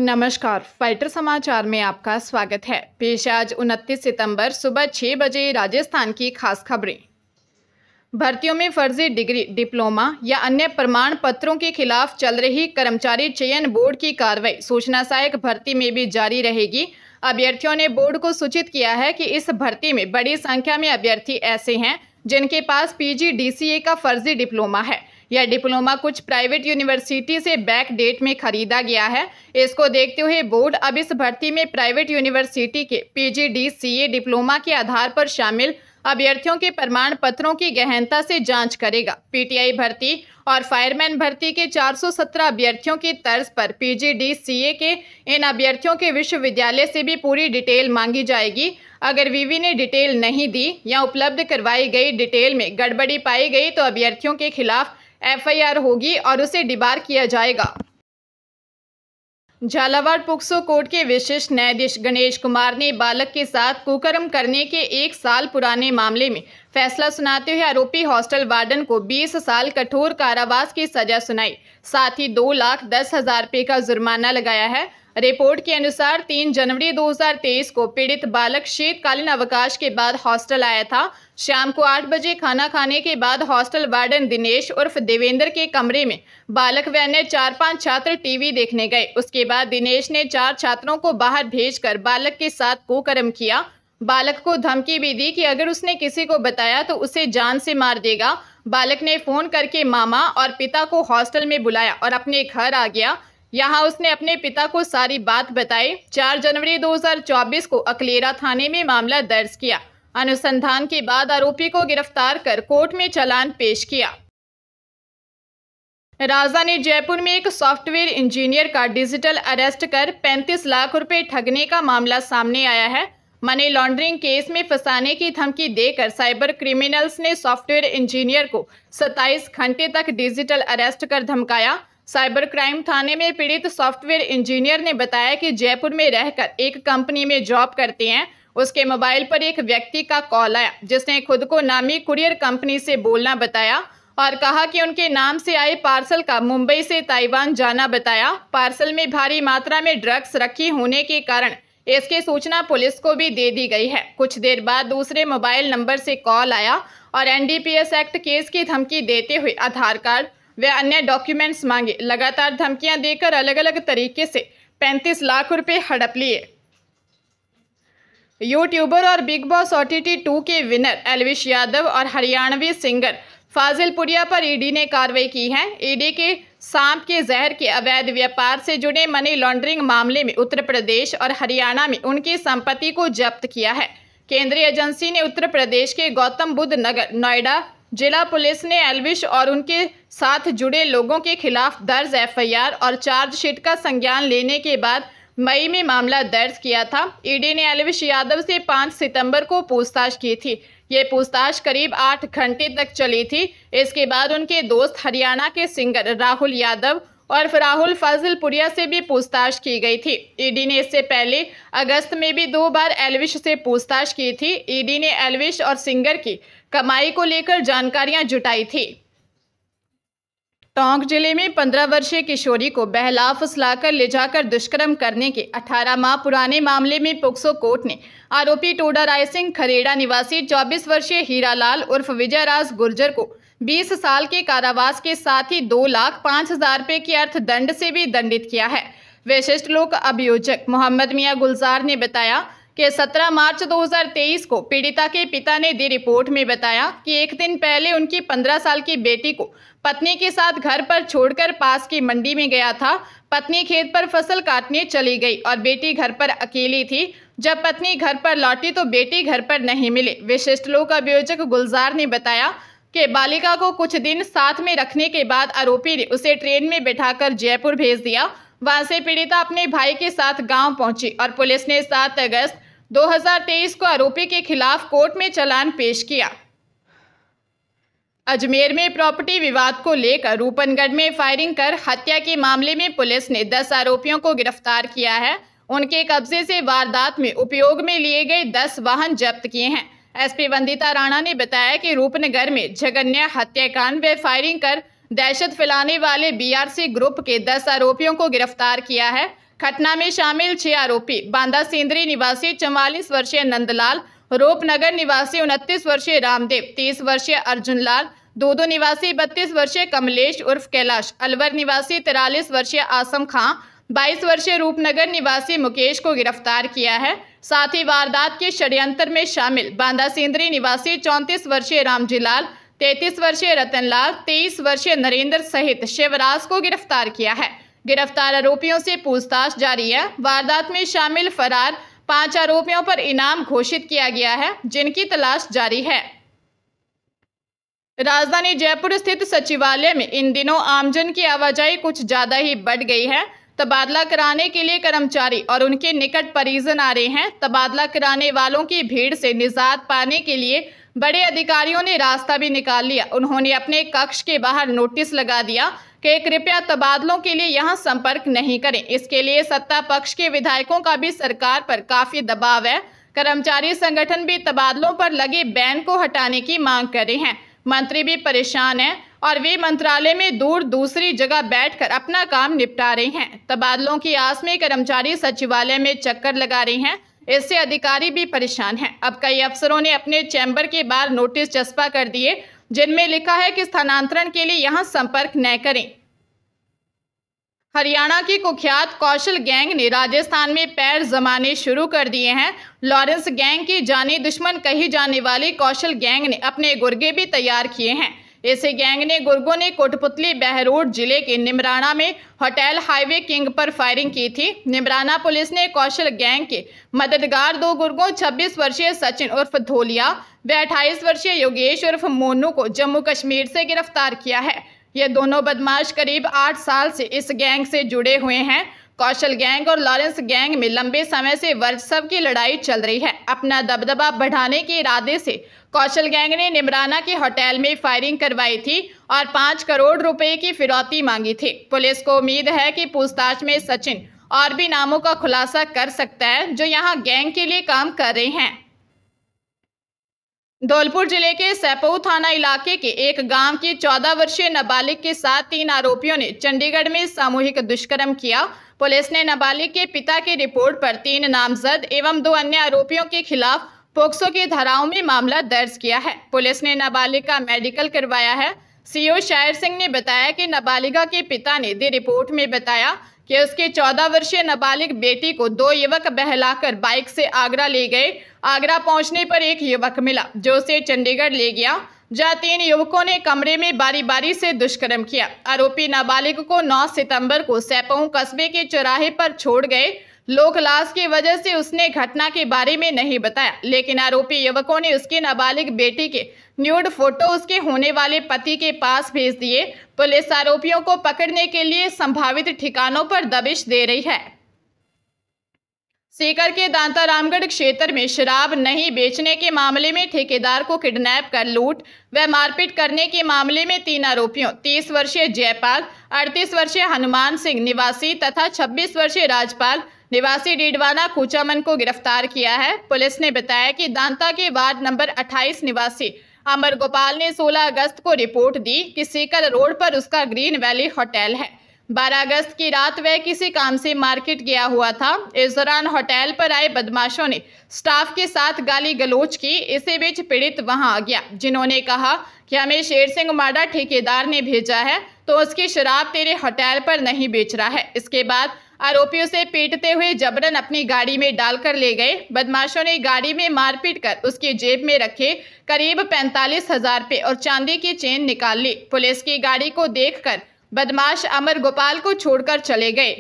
नमस्कार, फाइटर समाचार में आपका स्वागत है। पेश आज 29 सितंबर सुबह 6 बजे राजस्थान की खास खबरें। भर्तियों में फर्जी डिग्री, डिप्लोमा या अन्य प्रमाण पत्रों के खिलाफ चल रही कर्मचारी चयन बोर्ड की कार्रवाई सूचना सहायक भर्ती में भी जारी रहेगी। अभ्यर्थियों ने बोर्ड को सूचित किया है कि इस भर्ती में बड़ी संख्या में अभ्यर्थी ऐसे हैं जिनके पास PGDCA का फर्जी डिप्लोमा है। यह डिप्लोमा कुछ प्राइवेट यूनिवर्सिटी से बैक डेट में खरीदा गया है। इसको देखते हुए बोर्ड अब इस भर्ती में प्राइवेट यूनिवर्सिटी के PGDCA डिप्लोमा के आधार पर शामिल अभ्यर्थियों के प्रमाण पत्रों की गहनता से जांच करेगा। PTI भर्ती और फायरमैन भर्ती के 417 अभ्यर्थियों की तर्ज पर PGDCA के इन अभ्यर्थियों के विश्वविद्यालय से भी पूरी डिटेल मांगी जाएगी। अगर विवि ने डिटेल नहीं दी या उपलब्ध करवाई गई डिटेल में गड़बड़ी पाई गई तो अभ्यर्थियों के खिलाफ FIR होगी और उसे डिबार किया जाएगा। झालावाड़ पोक्सो कोर्ट के विशिष्ट न्यायाधीश गणेश कुमार ने बालक के साथ कुकर्म करने के 1 साल पुराने मामले में फैसला सुनाते हुए आरोपी हॉस्टल वार्डन को 20 साल कठोर कारावास की सजा सुनाई। साथ ही 2,10,000 रुपये का जुर्माना लगाया है। रिपोर्ट के अनुसार 3 जनवरी 2023 को पीड़ित बालक शीतकालीन अवकाश के बाद हॉस्टल आया था। शाम को 8 बजे खाना खाने के बाद हॉस्टल वार्डन दिनेश उर्फ देवेंद्र के कमरे में बालक व अन्य 4-5 छात्र टीवी देखने गए। उसके बाद दिनेश ने 4 छात्रों को बाहर भेजकर बालक के साथ कुकर्म किया। बालक को धमकी भी दी कि अगर उसने किसी को बताया तो उसे जान से मार देगा। बालक ने फोन करके मामा और पिता को हॉस्टल में बुलाया और अपने घर आ गया। यहाँ उसने अपने पिता को सारी बात बताई। 4 जनवरी 2024 को अकलेरा थाने में मामला दर्ज किया। अनुसंधान के बाद आरोपी को गिरफ्तार कर कोर्ट में चालान पेश किया। राजधानी जयपुर में एक सॉफ्टवेयर इंजीनियर का डिजिटल अरेस्ट कर 35 लाख रुपए ठगने का मामला सामने आया है। मनी लॉन्ड्रिंग केस में फंसाने की धमकी देकर साइबर क्रिमिनल्स ने सॉफ्टवेयर इंजीनियर को 27 घंटे तक डिजिटल अरेस्ट कर धमकाया। साइबर क्राइम थाने में पीड़ित सॉफ्टवेयर इंजीनियर ने बताया कि जयपुर में रहकर एक कंपनी में जॉब करते हैं। उसके मोबाइल पर एक व्यक्ति का कॉल आया जिसने खुद को नामी कुरियर कंपनी से बोलना बताया और कहा कि उनके नाम से आए पार्सल का मुंबई से ताइवान जाना बताया। पार्सल में भारी मात्रा में ड्रग्स रखी होने के कारण इसकी सूचना पुलिस को भी दे दी गई है। कुछ देर बाद दूसरे मोबाइल नंबर से कॉल आया और NDPS एक्ट केस की धमकी देते हुए आधार कार्ड वे अन्य डॉक्यूमेंट्स मांगे। लगातार धमकियां देकर अलग अलग तरीके से 35 लाख रुपए हड़प लिए। यूट्यूबर और बिग बॉस OTT 2 के विनर एल्विश यादव और हरियाणवी सिंगर फाजिल पुरिया पर ईडी ने कार्रवाई की है। ईडी के सांप के जहर के अवैध व्यापार से जुड़े मनी लॉन्ड्रिंग मामले में उत्तर प्रदेश और हरियाणा में उनकी संपत्ति को जब्त किया है। केंद्रीय एजेंसी ने उत्तर प्रदेश के गौतम बुद्ध नगर नोएडा जिला पुलिस ने एल्विश और उनके साथ जुड़े लोगों के खिलाफ दर्ज FIR और चार्जशीट का संज्ञान लेने के बाद मई में मामला दर्ज किया था। ईडी ने एल्विश यादव से 5 सितंबर को पूछताछ की थी। ये पूछताछ करीब 8 घंटे तक चली थी। इसके बाद उनके दोस्त हरियाणा के सिंगर राहुल यादव और राहुल फाजिल पुरिया से भी पूछताछ की गई थी। ईडी ने इससे पहले अगस्त में भी 2 बार एल्विश से पूछताछ की थी। ईडी ने एल्विश और सिंगर की कमाई को लेकर जानकारियां जुटाई थी। टोंक जिले में 15 वर्षीय किशोरी को बहला फुसलाकर ले जाकर दुष्कर्म करने के 18 माह पुराने मामले में पोक्सो कोर्ट ने आरोपी टोडा राय सिंह खरेड़ा निवासी 24 वर्षीय हीरालाल उर्फ विजयराज गुर्जर को 20 साल के कारावास के साथ ही 2,05,000 रुपये के अर्थदंड से भी दंडित किया है। विशिष्ट लोक अभियोजक मोहम्मद मियां गुलजार ने बताया कि 17 मार्च 2023 को पीड़िता के पिता ने दी रिपोर्ट में बताया कि एक दिन पहले उनकी 15 साल की बेटी को पत्नी के साथ घर पर छोड़कर पास की मंडी में गया था। पत्नी खेत पर फसल काटने चली गई और बेटी घर पर अकेली थी। जब पत्नी घर पर लौटी तो बेटी घर पर नहीं मिली। विशिष्ट लोक अभियोजक गुलजार ने बताया कि बालिका को कुछ दिन साथ में रखने के बाद आरोपी ने उसे ट्रेन में बैठाकर जयपुर भेज दिया। वहां से पीड़िता अपने भाई के साथ गांव पहुंची और पुलिस ने 7 अगस्त 2023 को आरोपी के खिलाफ कोर्ट में चालान पेश किया। अजमेर में प्रॉपर्टी विवाद को लेकर रूपनगढ़ में फायरिंग कर हत्या के मामले में पुलिस ने 10 आरोपियों को गिरफ्तार किया है। उनके कब्जे से वारदात में उपयोग में लिए गए 10 वाहन जब्त किए हैं। SP वंदिता राणा ने बताया कि रूपनगर में जघन्य हत्याकांड व फायरिंग कर दहशत फैलाने वाले BRC ग्रुप के 10 आरोपियों को गिरफ्तार किया है। घटना में शामिल 6 आरोपी बांदा सेंद्री निवासी 44 वर्षीय नंदलाल, रूपनगर निवासी 29 वर्षीय रामदेव, 30 वर्षीय अर्जुन लाल, दूदू निवासी 32 वर्षीय कमलेश उर्फ कैलाश, अलवर निवासी 43 वर्षीय आसम खां, 22 वर्षीय रूपनगर निवासी मुकेश को गिरफ्तार किया है। साथ ही वारदात के षड्यंत्र में शामिल बांदा सेंद्री निवासी 34 वर्षीय रामजीलाल, 33 वर्षीय रतनलाल, 23 वर्षीय नरेंद्र सहित शिवराज को गिरफ्तार किया है। गिरफ्तार आरोपियों से पूछताछ जारी है। वारदात में शामिल फरार 5 आरोपियों पर इनाम घोषित किया गया है, जिनकी तलाश जारी है। राजधानी जयपुर स्थित सचिवालय में इन दिनों आमजन की आवाजाही कुछ ज्यादा ही बढ़ गई है। तबादला कराने के लिए कर्मचारी और उनके निकट परिजन आ रहे हैं। तबादला कराने वालों की भीड़ से निजात पाने के लिए बड़े अधिकारियों ने रास्ता भी निकाल लिया। उन्होंने अपने कक्ष के बाहर नोटिस लगा दिया कि कृपया तबादलों के लिए यहां संपर्क नहीं करें। इसके लिए सत्ता पक्ष के विधायकों का भी सरकार पर काफी दबाव है। कर्मचारी संगठन भी तबादलों पर लगे बैन को हटाने की मांग कर रहे हैं। मंत्री भी परेशान हैं और वे मंत्रालय में दूर दूसरी जगह बैठकर अपना काम निपटा रहे हैं। तबादलों की आस में कर्मचारी सचिवालय में चक्कर लगा रहे हैं। इससे अधिकारी भी परेशान हैं। अब कई अफसरों ने अपने चैम्बर के बाहर नोटिस चस्पा कर दिए, जिनमें लिखा है कि स्थानांतरण के लिए यहां संपर्क न करें। हरियाणा की कुख्यात कौशल गैंग ने राजस्थान में पैर जमाने शुरू कर दिए हैं। लॉरेंस गैंग की जानी दुश्मन कही जाने वाली कौशल गैंग ने अपने गुर्गे भी तैयार किए हैं। इस गैंग ने गुर्गों ने कोटपुतली बहरोड जिले के निमराना में होटल हाईवे किंग पर फायरिंग की थी। निमराना पुलिस ने कौशल गैंग के मददगार 2 गुर्गों 26 वर्षीय सचिन उर्फ धोलिया व 28 वर्षीय योगेश उर्फ मोनू को जम्मू कश्मीर से गिरफ्तार किया है। ये दोनों बदमाश करीब 8 साल से इस गैंग से जुड़े हुए हैं। कौशल गैंग और लॉरेंस गैंग में लंबे समय से वर्चस्व की लड़ाई चल रही है। अपना दबदबा बढ़ाने के इरादे से कौशल गैंग ने निमराना के होटल में फायरिंग करवाई थी और 5 करोड़ रुपए की फिरौती मांगी थी। पुलिस को उम्मीद है कि पूछताछ में सचिन और भी नामों का खुलासा कर सकता है, जो यहां गैंग के लिए काम कर रहे हैं। धौलपुर जिले के सैपऊ थाना इलाके के एक गांव की 14 वर्षीय नाबालिग के साथ 3 आरोपियों ने चंडीगढ़ में सामूहिक दुष्कर्म किया। पुलिस ने नाबालिग के पिता की रिपोर्ट पर 3 नामजद एवं 2 अन्य आरोपियों के खिलाफ पोक्सो की धाराओं में मामला दर्ज किया है। पुलिस ने नाबालिग का मेडिकल करवाया है। सीओ शायर सिंह ने बताया कि नाबालिगा के पिता ने दी रिपोर्ट में बताया कि उसकी 14 वर्षीय नाबालिग बेटी को 2 युवक बहलाकर बाइक से आगरा ले गए। आगरा पहुंचने पर एक युवक मिला जो उसे चंडीगढ़ ले गया, जहां 3 युवकों ने कमरे में बारी बारी से दुष्कर्म किया। आरोपी नाबालिग को 9 सितंबर को सैपऊ कस्बे के चौराहे पर छोड़ गए। लोक लाश की वजह से उसने घटना के बारे में नहीं बताया, लेकिन आरोपी युवकों ने उसकी नाबालिग बेटी के न्यूड फोटो उसके होने वाले पति के पास भेज दिए। पुलिस आरोपियों को पकड़ने के लिए संभावित ठिकानों पर दबिश दे रही है। सीकर के दांता रामगढ़ क्षेत्र में शराब नहीं बेचने के मामले में ठेकेदार को किडनैप कर लूट व मारपीट करने के मामले में 3 आरोपियों 30 वर्षीय जयपाल, 38 वर्षीय हनुमान सिंह निवासी तथा 26 वर्षीय राजपाल निवासी डीडवाना कुचामन को गिरफ्तार किया है। पुलिस ने बताया कि दांता के वार्ड नंबर 28 निवासी अमर गोपाल ने 16 अगस्त को रिपोर्ट दी कि सीकर रोड पर उसका ग्रीन वैली होटल है। 12 अगस्त की रात वह किसी काम से मार्केट गया हुआ था। इस दौरान होटल पर आए बदमाशों ने स्टाफ के साथ गाली गलोच की। इसी बीच पीड़ित वहां आ गया, जिन्होंने कहा कि हमें शेर सिंह माडा ठेकेदार ने भेजा है, तो उसकी शराब तेरे होटल पर नहीं बेच रहा है। इसके बाद आरोपियों से पीटते हुए जबरन अपनी गाड़ी में डालकर ले गए। बदमाशों ने गाड़ी में मारपीट कर उसकी जेब में रखे करीब 45,000 रुपये और चांदी की चेन निकाल ली। पुलिस की गाड़ी को देखकर बदमाश अमर गोपाल को छोड़कर चले गए।